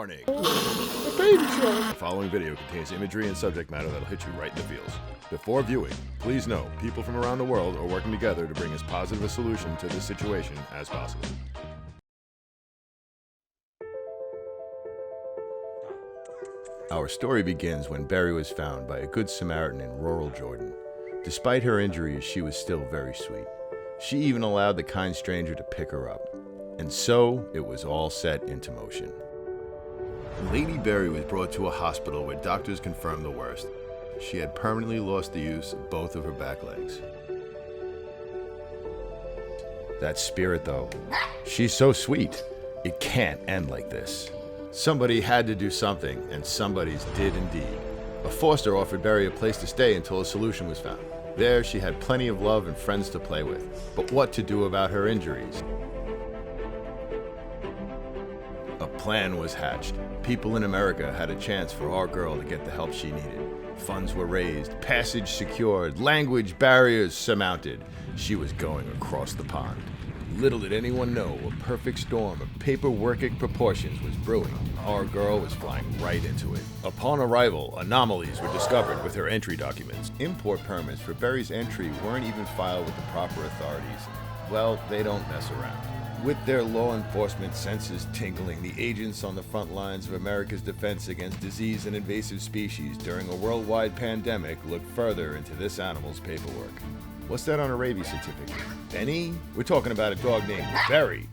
Warning! The following video contains imagery and subject matter that'll hit you right in the feels. Before viewing, please know people from around the world are working together to bring as positive a solution to this situation as possible. Our story begins when Berry was found by a good Samaritan in rural Jordan. Despite her injuries, she was still very sweet. She even allowed the kind stranger to pick her up. And so, it was all set into motion. Lady Berry was brought to a hospital where doctors confirmed the worst. She had permanently lost the use of both of her back legs. That spirit, though, she's so sweet. It can't end like this. Somebody had to do something, and somebody's did indeed. A foster offered Berry a place to stay until a solution was found. There, she had plenty of love and friends to play with. But what to do about her injuries? A plan was hatched. People in America had a chance for our girl to get the help she needed. Funds were raised, passage secured, language barriers surmounted. She was going across the pond. Little did anyone know a perfect storm of paperworkic proportions was brewing. Our girl was flying right into it. Upon arrival, anomalies were discovered with her entry documents. Import permits for Berry's entry weren't even filed with the proper authorities. Well, they don't mess around. With their law enforcement senses tingling, the agents on the front lines of America's defense against disease and invasive species during a worldwide pandemic looked further into this animal's paperwork. What's that on a rabies certificate? Benny? We're talking about a dog named Berry.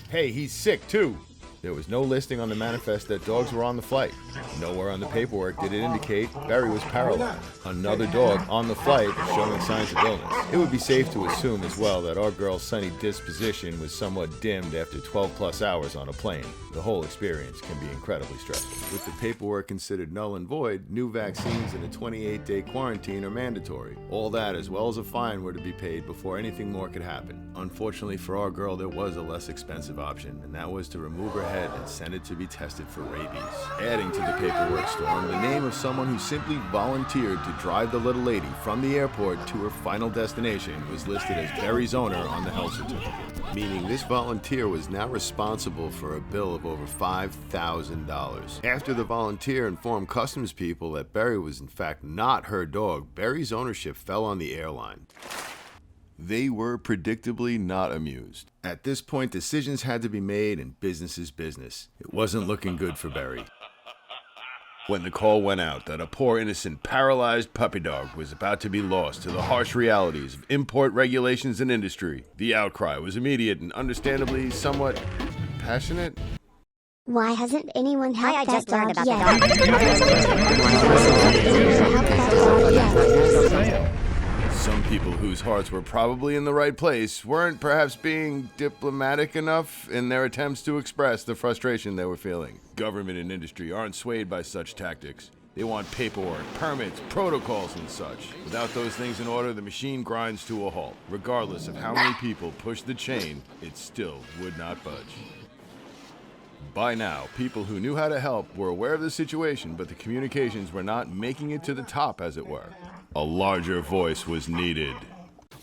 Hey, he's sick too. There was no listing on the manifest that dogs were on the flight. Nowhere on the paperwork did it indicate Berry was paralyzed. Another dog on the flight showing signs of illness. It would be safe to assume as well that our girl's sunny disposition was somewhat dimmed after 12 plus hours on a plane. The whole experience can be incredibly stressful. With the paperwork considered null and void, new vaccines and a 28-day quarantine are mandatory. All that, as well as a fine, were to be paid before anything more could happen. Unfortunately for our girl, there was a less expensive option, and that was to remove her head and send it to be tested for rabies. Adding to the paperwork storm, the name of someone who simply volunteered to drive the little lady from the airport to her final destination was listed as Berry's owner on the health certificate, meaning this volunteer was now responsible for a bill of over $5,000. After the volunteer informed customs people that Berry was in fact not her dog, Berry's ownership fell on the airline. They were predictably not amused. At this point, decisions had to be made and business is business. It wasn't looking good for Berry. When the call went out that a poor innocent paralyzed puppy dog was about to be lost to the harsh realities of import regulations and industry, the outcry was immediate and understandably somewhat passionate. Why hasn't anyone helped I that just learned dog about yet? Some people whose hearts were probably in the right place weren't perhaps being diplomatic enough in their attempts to express the frustration they were feeling. Government and industry aren't swayed by such tactics. They want paperwork, permits, protocols, and such. Without those things in order, the machine grinds to a halt. Regardless of how many people push the chain, it still would not budge. By now, people who knew how to help were aware of the situation, but the communications were not making it to the top, as it were. A larger voice was needed.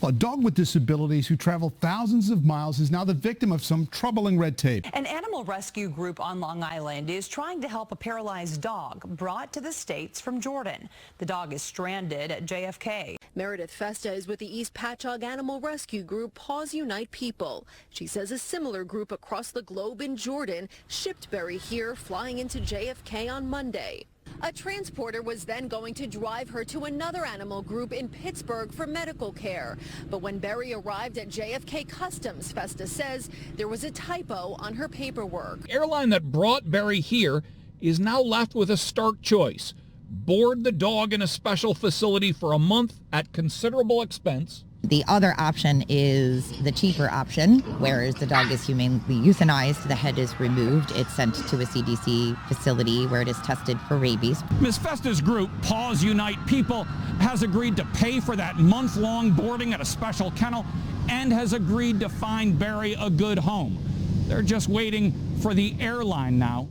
A dog with disabilities who traveled thousands of miles is now the victim of some troubling red tape. An animal rescue group on Long Island is trying to help a paralyzed dog brought to the States from Jordan. The dog is stranded at JFK. Meredith Festa is with the East Patchague animal rescue group Paws Unite People. She says a similar group across the globe in Jordan shipped Berry here, flying into JFK on Monday. A transporter was then going to drive her to another animal group in Pittsburgh for medical care. But when Berry arrived at JFK Customs, Festa says there was a typo on her paperwork. The airline that brought Berry here is now left with a stark choice. Board the dog in a special facility for a month at considerable expense. The other option is the cheaper option, whereas the dog is humanely euthanized, the head is removed, it's sent to a CDC facility where it is tested for rabies. Ms. Festa's group, Paws Unite People, has agreed to pay for that month-long boarding at a special kennel and has agreed to find Berry a good home. They're just waiting for the airline now.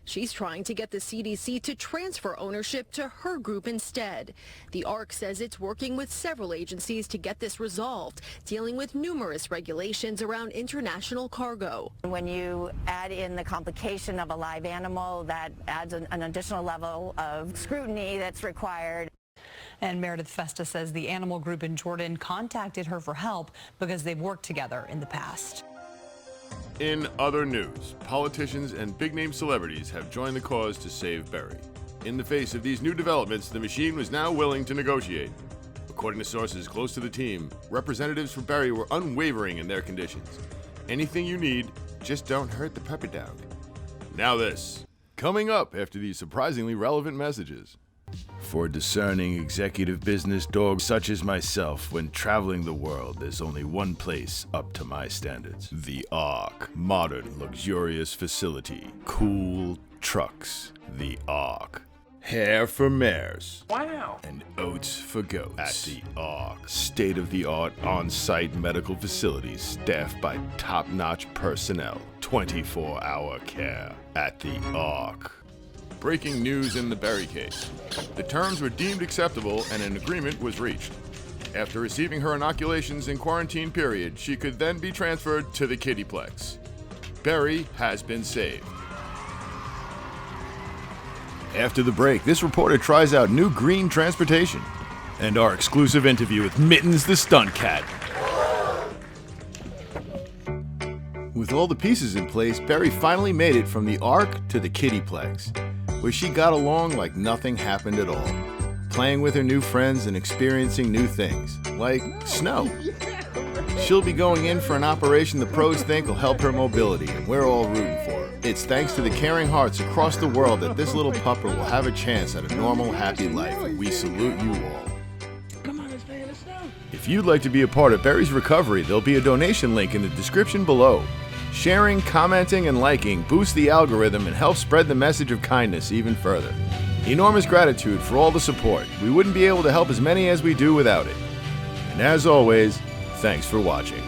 She's trying to get the CDC to transfer ownership to her group instead. The ARC says it's working with several agencies to get this resolved, dealing with numerous regulations around international cargo. When you add in the complication of a live animal, that adds an additional level of scrutiny that's required. And Meredith Festa says the animal group in Jordan contacted her for help because they've worked together in the past. In other news, politicians and big-name celebrities have joined the cause to save Berry. In the face of these new developments, the machine was now willing to negotiate. According to sources close to the team, representatives for Berry were unwavering in their conditions. Anything you need, just don't hurt the puppy dog. Now this, coming up after these surprisingly relevant messages. For discerning executive business dogs such as myself, when traveling the world, there's only one place up to my standards. The Ark. Modern, luxurious facility. Cool trucks. The Ark. Hair for mares. Wow. And oats for goats. At the Ark. State-of-the-art on-site medical facilities staffed by top-notch personnel. 24-hour care. At the Ark. Breaking news in the Berry case. The terms were deemed acceptable and an agreement was reached. After receiving her inoculations in quarantine period, she could then be transferred to the Kittyplex. Berry has been saved. After the break, this reporter tries out new green transportation. And our exclusive interview with Mittens the stunt cat. With all the pieces in place, Berry finally made it from the Ark to the Kittyplex, where she got along like nothing happened at all, playing with her new friends and experiencing new things, like snow. She'll be going in for an operation the pros think will help her mobility, and we're all rooting for her. It's thanks to the caring hearts across the world that this little pupper will have a chance at a normal, happy life, and we salute you all. If you'd like to be a part of Berry's recovery, there'll be a donation link in the description below. Sharing, commenting, and liking boosts the algorithm and helps spread the message of kindness even further. Enormous gratitude for all the support. We wouldn't be able to help as many as we do without it. And as always, thanks for watching.